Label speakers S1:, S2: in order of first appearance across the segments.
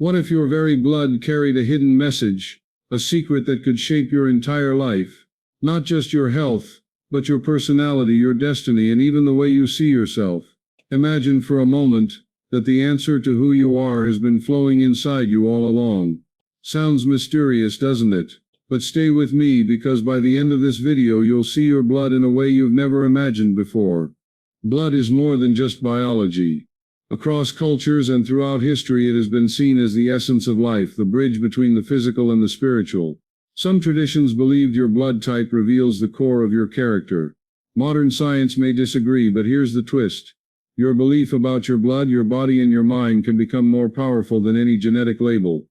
S1: What if your very blood carried a hidden message, a secret that could shape your entire life? Not just your health, but your personality, your destiny, and even the way you see yourself. Imagine for a moment that the answer to who you are has been flowing inside you all along. Sounds mysterious, doesn't it? But stay with me, because by the end of this video you'll see your blood in a way you've never imagined before. Blood is more than just biology. Across cultures and throughout history, it has been seen as the essence of life, the bridge between the physical and the spiritual. Some traditions believed your blood type reveals the core of your character. Modern science may disagree, but here's the twist. Your belief about your blood, your body, and your mind can become more powerful than any genetic label.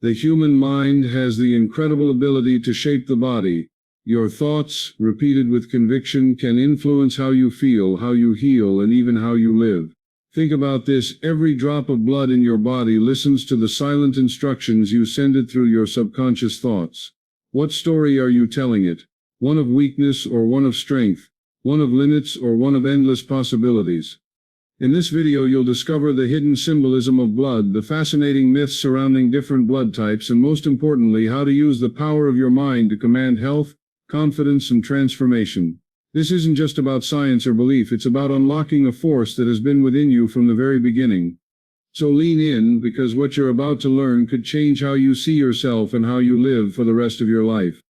S1: The human mind has the incredible ability to shape the body. Your thoughts, repeated with conviction, can influence how you feel, how you heal, and even how you live. Think about this: every drop of blood in your body listens to the silent instructions you send it through your subconscious thoughts. What story are you telling it? One of weakness or one of strength? One of limits or one of endless possibilities? In this video you'll discover the hidden symbolism of blood, the fascinating myths surrounding different blood types, and most importantly, how to use the power of your mind to command health, confidence, and transformation. This isn't just about science or belief, it's about unlocking a force that has been within you from the very beginning. So lean in, because what you're about to learn could change how you see yourself and how you live for the rest of your life.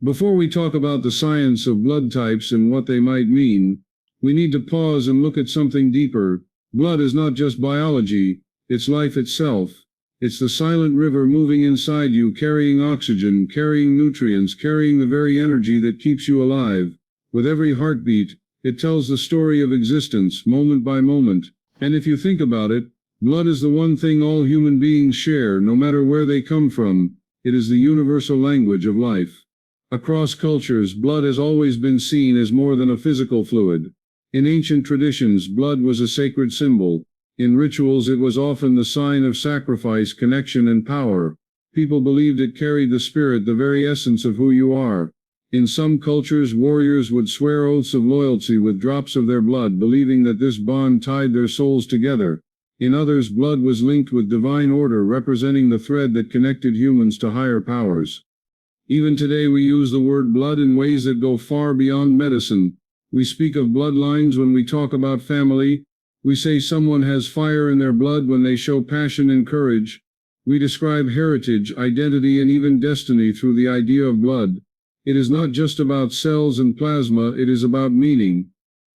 S1: Before we talk about the science of blood types and what they might mean, we need to pause and look at something deeper. Blood is not just biology, it's life itself. It's the silent river moving inside you, carrying oxygen, carrying nutrients, carrying the very energy that keeps you alive. With every heartbeat, it tells the story of existence, moment by moment. And if you think about it, blood is the one thing all human beings share, no matter where they come from. It is the universal language of life. Across cultures, blood has always been seen as more than a physical fluid. In ancient traditions, blood was a sacred symbol. In rituals, it was often the sign of sacrifice, connection, and power. People believed it carried the spirit, the very essence of who you are. In some cultures, warriors would swear oaths of loyalty with drops of their blood, believing that this bond tied their souls together. In others, blood was linked with divine order, representing the thread that connected humans to higher powers. Even today, we use the word blood in ways that go far beyond medicine. We speak of bloodlines when we talk about family. We say someone has fire in their blood when they show passion and courage. We describe heritage, identity, and even destiny through the idea of blood. It is not just about cells and plasma, it is about meaning.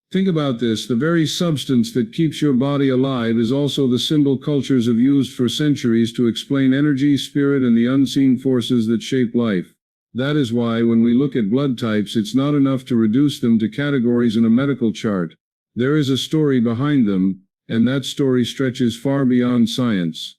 S1: Think about this: the very substance that keeps your body alive is also the symbol cultures have used for centuries to explain energy, spirit, and the unseen forces that shape life. That is why when we look at blood types, it's not enough to reduce them to categories in a medical chart. There is a story behind them, and that story stretches far beyond science.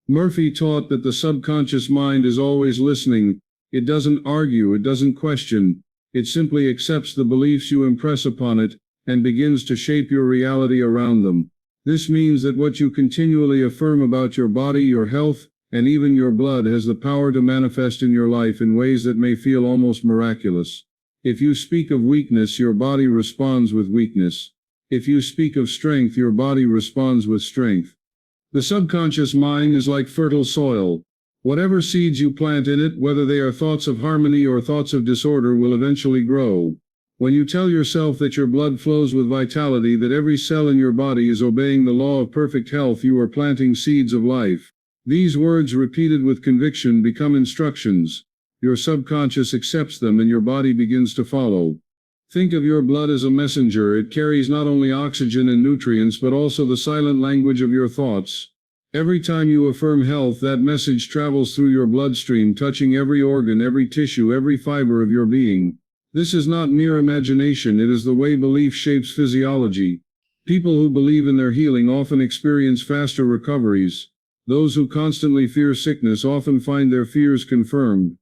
S1: Murphy taught that the subconscious mind is always listening. It doesn't argue, it doesn't question. It simply accepts the beliefs you impress upon it and begins to shape your reality around them. This means that what you continually affirm about your body, your health, and even your blood has the power to manifest in your life in ways that may feel almost miraculous. If you speak of weakness, your body responds with weakness. If you speak of strength, your body responds with strength. The subconscious mind is like fertile soil. Whatever seeds you plant in it, whether they are thoughts of harmony or thoughts of disorder, will eventually grow. When you tell yourself that your blood flows with vitality, that every cell in your body is obeying the law of perfect health, you are planting seeds of life. These words, repeated with conviction, become instructions. Your subconscious accepts them and your body begins to follow. Think of your blood as a messenger. It carries not only oxygen and nutrients, but also the silent language of your thoughts. Every time you affirm health, that message travels through your bloodstream, touching every organ, every tissue, every fiber of your being. This is not mere imagination, it is the way belief shapes physiology. People who believe in their healing often experience faster recoveries. Those who constantly fear sickness often find their fears confirmed.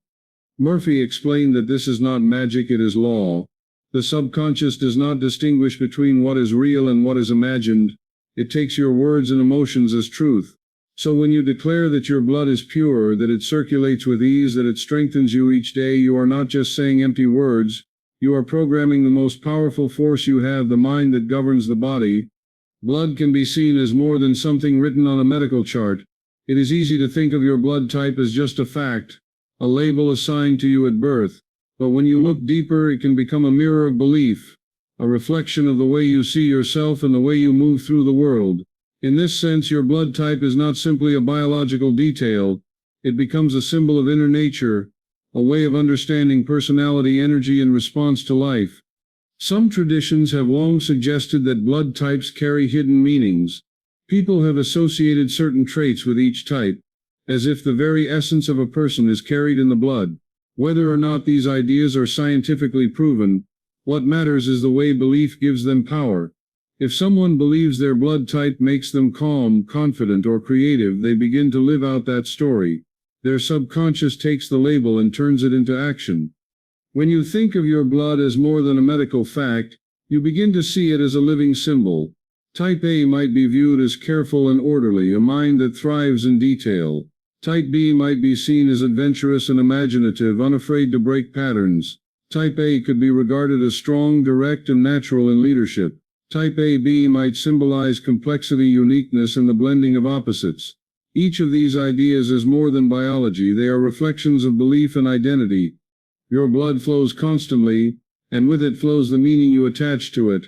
S1: Murphy explained that this is not magic, it is law. The subconscious does not distinguish between what is real and what is imagined. It takes your words and emotions as truth. So when you declare that your blood is pure, that it circulates with ease, that it strengthens you each day, you are not just saying empty words. You are programming the most powerful force you have, the mind that governs the body. Blood can be seen as more than something written on a medical chart. It is easy to think of your blood type as just a fact, a label assigned to you at birth. But when you look deeper, it can become a mirror of belief, a reflection of the way you see yourself and the way you move through the world. In this sense, your blood type is not simply a biological detail, it becomes a symbol of inner nature, a way of understanding personality, energy, and response to life. Some traditions have long suggested that blood types carry hidden meanings. People have associated certain traits with each type, as if the very essence of a person is carried in the blood. Whether or not these ideas are scientifically proven, what matters is the way belief gives them power. If someone believes their blood type makes them calm, confident, or creative, they begin to live out that story. Their subconscious takes the label and turns it into action. When you think of your blood as more than a medical fact, you begin to see it as a living symbol. Type A might be viewed as careful and orderly, a mind that thrives in detail. Type B might be seen as adventurous and imaginative, unafraid to break patterns. Type A could be regarded as strong, direct, and natural in leadership. Type AB might symbolize complexity, uniqueness, and the blending of opposites. Each of these ideas is more than biology, they are reflections of belief and identity. Your blood flows constantly, and with it flows the meaning you attach to it.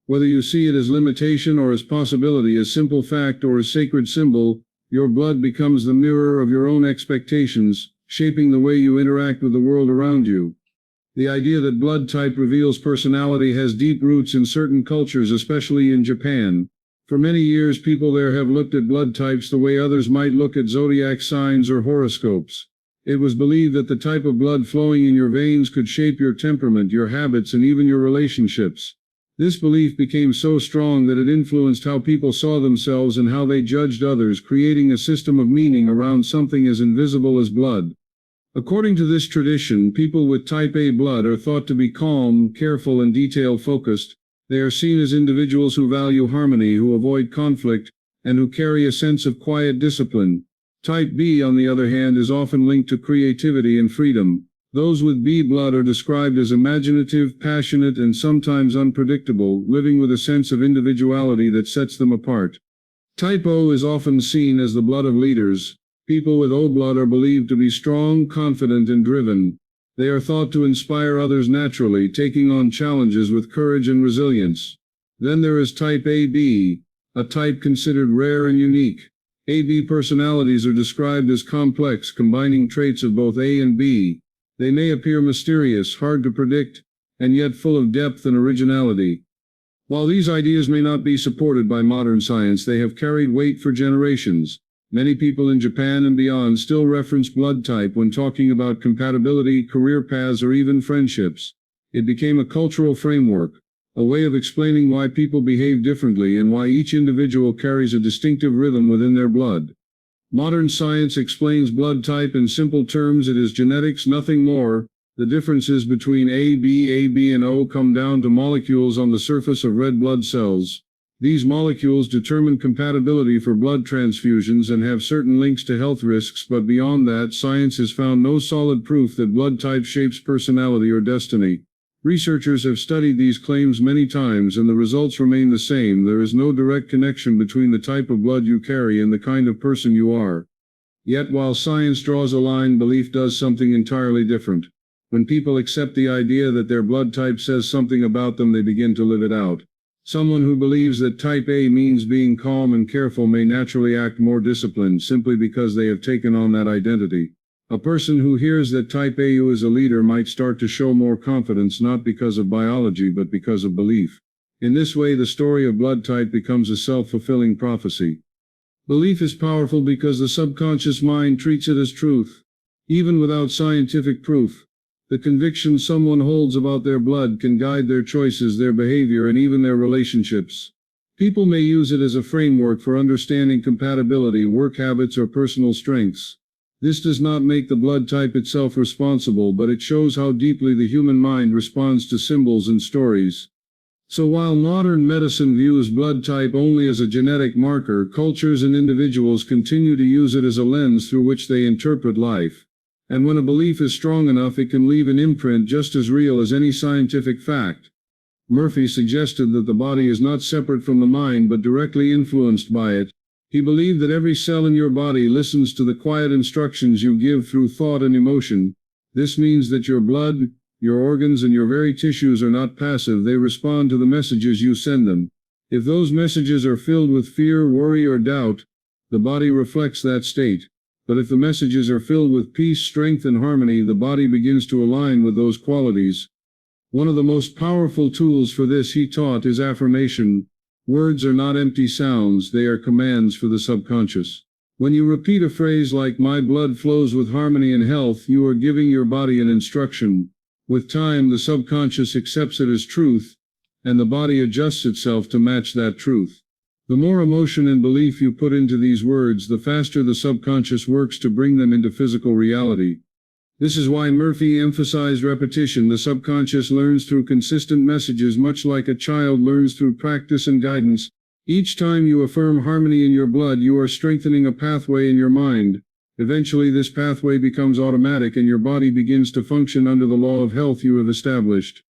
S1: Whether you see it as limitation or as possibility, as simple fact or as sacred symbol, your blood becomes the mirror of your own expectations, shaping the way you interact with the world around you. The idea that blood type reveals personality has deep roots in certain cultures, especially in Japan. For many years, people there have looked at blood types the way others might look at zodiac signs or horoscopes. It was believed that the type of blood flowing in your veins could shape your temperament, your habits, and even your relationships. This belief became so strong that it influenced how people saw themselves and how they judged others, creating a system of meaning around something as invisible as blood. According to this tradition, people with type A blood are thought to be calm, careful, and detail-focused. They are seen as individuals who value harmony, who avoid conflict, and who carry a sense of quiet discipline. Type B, on the other hand, is often linked to creativity and freedom. Those with B blood are described as imaginative, passionate, and sometimes unpredictable, living with a sense of individuality that sets them apart. Type O is often seen as the blood of leaders. People with O blood are believed to be strong, confident, and driven. They are thought to inspire others naturally, taking on challenges with courage and resilience. Then there is type AB, a type considered rare and unique. AB personalities are described as complex, combining traits of both A and B. They may appear mysterious, hard to predict, and yet full of depth and originality. While these ideas may not be supported by modern science, they have carried weight for generations. Many people in Japan and beyond still reference blood type when talking about compatibility, career paths, or even friendships. It became a cultural framework, a way of explaining why people behave differently and why each individual carries a distinctive rhythm within their blood. Modern science explains blood type in simple terms. It is genetics, nothing more. The differences between AB, and O come down to molecules on the surface of red blood cells. These molecules determine compatibility for blood transfusions and have certain links to health risks, but beyond that, science has found no solid proof that blood type shapes personality or destiny. Researchers have studied these claims many times, and the results remain the same. There is no direct connection between the type of blood you carry and the kind of person you are. Yet while science draws a line, belief does something entirely different. When people accept the idea that their blood type says something about them, they begin to live it out. Someone who believes that type A means being calm and careful may naturally act more disciplined simply because they have taken on that identity. A person who hears that type A is a leader might start to show more confidence, not because of biology but because of belief. In this way, the story of blood type becomes a self-fulfilling prophecy. Belief is powerful because the subconscious mind treats it as truth. Even without scientific proof, the conviction someone holds about their blood can guide their choices, their behavior, and even their relationships. People may use it as a framework for understanding compatibility, work habits, or personal strengths. This does not make the blood type itself responsible, but it shows how deeply the human mind responds to symbols and stories. So while modern medicine views blood type only as a genetic marker, cultures and individuals continue to use it as a lens through which they interpret life. And when a belief is strong enough, it can leave an imprint just as real as any scientific fact. Murphy suggested that the body is not separate from the mind but directly influenced by it. He believed that every cell in your body listens to the quiet instructions you give through thought and emotion. This means that your blood, your organs, and your very tissues are not passive, they respond to the messages you send them. If those messages are filled with fear, worry, or doubt, the body reflects that state. But if the messages are filled with peace, strength, and harmony, the body begins to align with those qualities. One of the most powerful tools for this, he taught, is affirmation. Words are not empty sounds, they are commands for the subconscious. When you repeat a phrase like, "My blood flows with harmony and health," you are giving your body an instruction. With time, the subconscious accepts it as truth, and the body adjusts itself to match that truth. The more emotion and belief you put into these words, the faster the subconscious works to bring them into physical reality. This is why Murphy emphasized repetition. The subconscious learns through consistent messages, much like a child learns through practice and guidance. Each time you affirm harmony in your blood, you are strengthening a pathway in your mind. Eventually, this pathway becomes automatic and your body begins to function under the law of health you have established.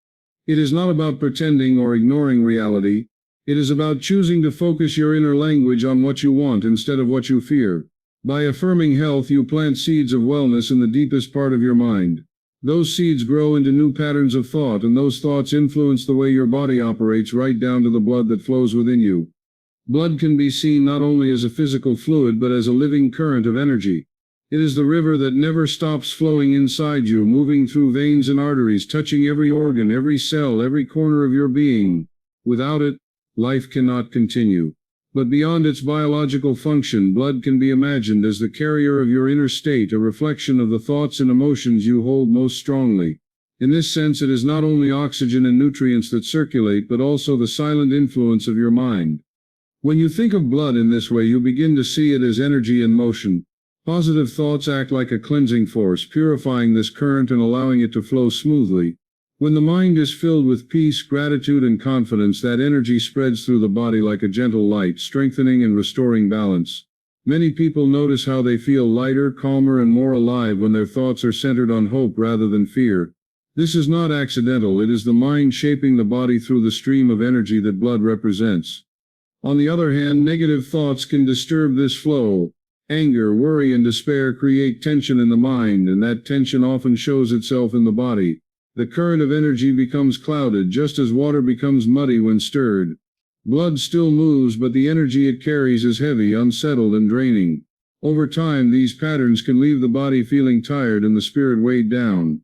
S1: It is not about pretending or ignoring reality. It is about choosing to focus your inner language on what you want instead of what you fear. By affirming health, you plant seeds of wellness in the deepest part of your mind. Those seeds grow into new patterns of thought, and those thoughts influence the way your body operates, right down to the blood that flows within you. Blood can be seen not only as a physical fluid but as a living current of energy. It is the river that never stops flowing inside you, moving through veins and arteries, touching every organ, every cell, every corner of your being. Without it, life cannot continue. But beyond its biological function, blood can be imagined as the carrier of your inner state, a reflection of the thoughts and emotions you hold most strongly. In this sense, it is not only oxygen and nutrients that circulate, but also the silent influence of your mind. When you think of blood in this way, you begin to see it as energy in motion. Positive thoughts act like a cleansing force, purifying this current and allowing it to flow smoothly. When the mind is filled with peace, gratitude, and confidence, that energy spreads through the body like a gentle light, strengthening and restoring balance. Many people notice how they feel lighter, calmer, and more alive when their thoughts are centered on hope rather than fear. This is not accidental, it is the mind shaping the body through the stream of energy that blood represents. On the other hand, negative thoughts can disturb this flow. Anger, worry, and despair create tension in the mind, and that tension often shows itself in the body. The current of energy becomes clouded, just as water becomes muddy when stirred. Blood still moves, but the energy it carries is heavy, unsettled, and draining. Over time, these patterns can leave the body feeling tired and the spirit weighed down.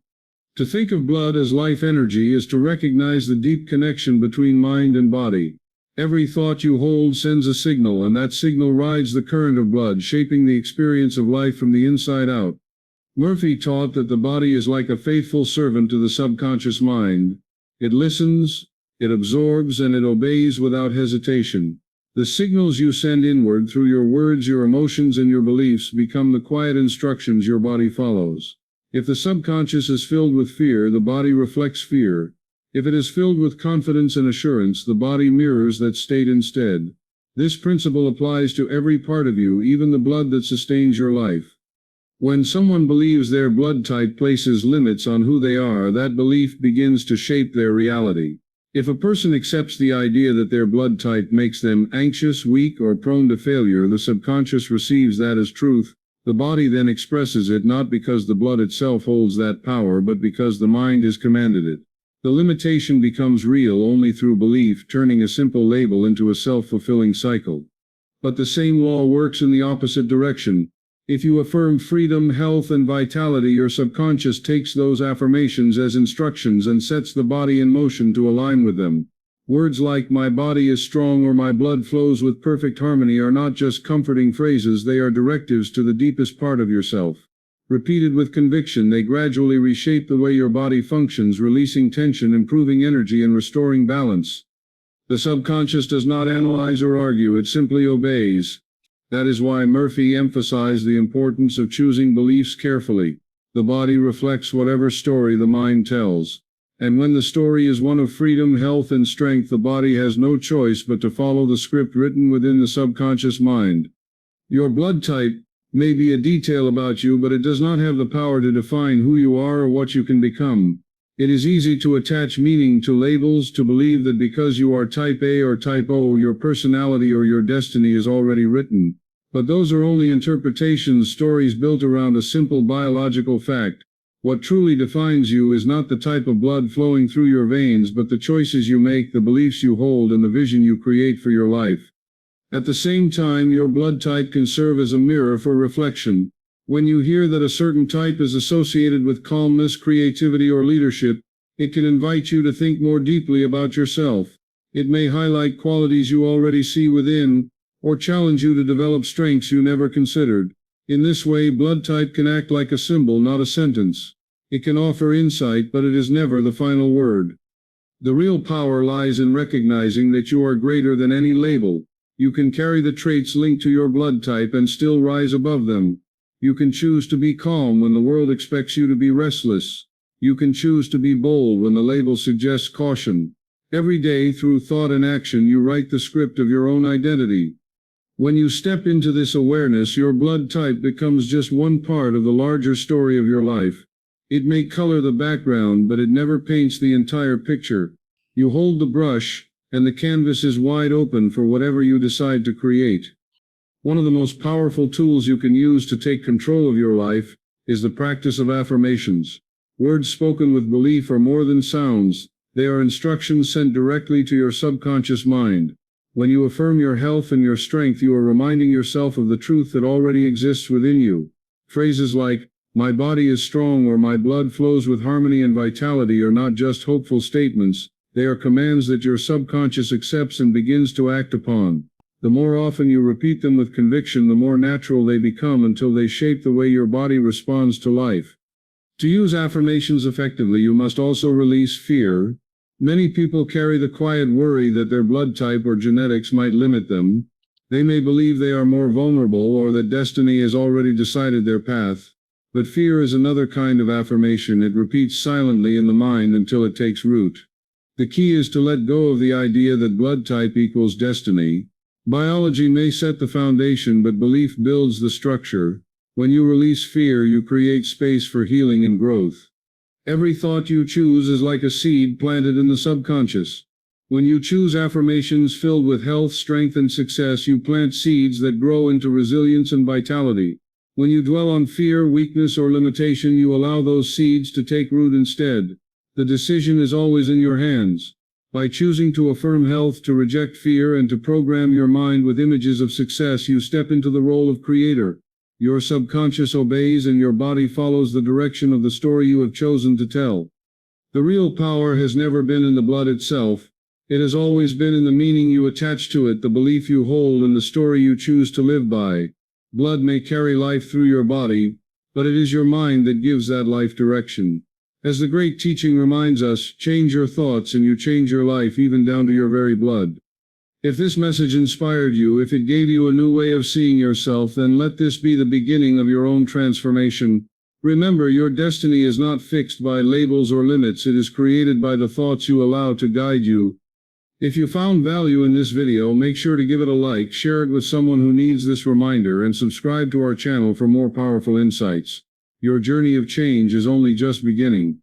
S1: To think of blood as life energy is to recognize the deep connection between mind and body. Every thought you hold sends a signal, and that signal rides the current of blood, shaping the experience of life from the inside out. Murphy taught that the body is like a faithful servant to the subconscious mind. It listens, it absorbs, and it obeys without hesitation. The signals you send inward through your words, your emotions, and your beliefs become the quiet instructions your body follows. If the subconscious is filled with fear, the body reflects fear. If it is filled with confidence and assurance, the body mirrors that state instead. This principle applies to every part of you, even the blood that sustains your life. When someone believes their blood type places limits on who they are, that belief begins to shape their reality. If a person accepts the idea that their blood type makes them anxious, weak, or prone to failure, the subconscious receives that as truth. The body then expresses it, not because the blood itself holds that power, but because the mind has commanded it. The limitation becomes real only through belief, turning a simple label into a self-fulfilling cycle. But the same law works in the opposite direction. If you affirm freedom, health, and vitality, your subconscious takes those affirmations as instructions and sets the body in motion to align with them. Words like "my body is strong" or "my blood flows with perfect harmony" are not just comforting phrases, they are directives to the deepest part of yourself. Repeated with conviction, they gradually reshape the way your body functions, releasing tension, improving energy, and restoring balance. The subconscious does not analyze or argue, it simply obeys. That is why Murphy emphasized the importance of choosing beliefs carefully. The body reflects whatever story the mind tells. And when the story is one of freedom, health, and strength, the body has no choice but to follow the script written within the subconscious mind. Your blood type may be a detail about you, but it does not have the power to define who you are or what you can become. It is easy to attach meaning to labels, to believe that because you are type A or type O, your personality or your destiny is already written. But those are only interpretations, stories built around a simple biological fact. What truly defines you is not the type of blood flowing through your veins, but the choices you make, the beliefs you hold, and the vision you create for your life. At the same time, your blood type can serve as a mirror for reflection. When you hear that a certain type is associated with calmness, creativity, or leadership, it can invite you to think more deeply about yourself. It may highlight qualities you already see within, or challenge you to develop strengths you never considered. In this way, blood type can act like a symbol, not a sentence. It can offer insight, but it is never the final word. The real power lies in recognizing that you are greater than any label. You can carry the traits linked to your blood type and still rise above them. You can choose to be calm when the world expects you to be restless. You can choose to be bold when the label suggests caution. Every day, through thought and action, you write the script of your own identity. When you step into this awareness, your blood type becomes just one part of the larger story of your life. It may color the background, but it never paints the entire picture. You hold the brush, and the canvas is wide open for whatever you decide to create. One of the most powerful tools you can use to take control of your life is the practice of affirmations. Words spoken with belief are more than sounds. They are instructions sent directly to your subconscious mind. When you affirm your health and your strength, you are reminding yourself of the truth that already exists within you. Phrases like, "My body is strong," or "My blood flows with harmony and vitality," are not just hopeful statements. They are commands that your subconscious accepts and begins to act upon. The more often you repeat them with conviction, the more natural they become until they shape the way your body responds to life. To use affirmations effectively, you must also release fear. Many people carry the quiet worry that their blood type or genetics might limit them. They may believe they are more vulnerable or that destiny has already decided their path. But fear is another kind of affirmation. It repeats silently in the mind until it takes root. The key is to let go of the idea that blood type equals destiny. Biology may set the foundation, but belief builds the structure. When you release fear, you create space for healing and growth. Every thought you choose is like a seed planted in the subconscious. When you choose affirmations filled with health, strength, and success, you plant seeds that grow into resilience and vitality. When you dwell on fear, weakness, or limitation, you allow those seeds to take root instead. The decision is always in your hands. By choosing to affirm health, to reject fear, and to program your mind with images of success, you step into the role of creator. Your subconscious obeys and your body follows the direction of the story you have chosen to tell. The real power has never been in the blood itself. It has always been in the meaning you attach to it, the belief you hold, and the story you choose to live by. Blood may carry life through your body, but it is your mind that gives that life direction. As the great teaching reminds us, change your thoughts and you change your life, even down to your very blood. If this message inspired you, if it gave you a new way of seeing yourself, then let this be the beginning of your own transformation. Remember, your destiny is not fixed by labels or limits. It is created by the thoughts you allow to guide you. If you found value in this video, make sure to give it a like, share it with someone who needs this reminder, and subscribe to our channel for more powerful insights. Your journey of change is only just beginning.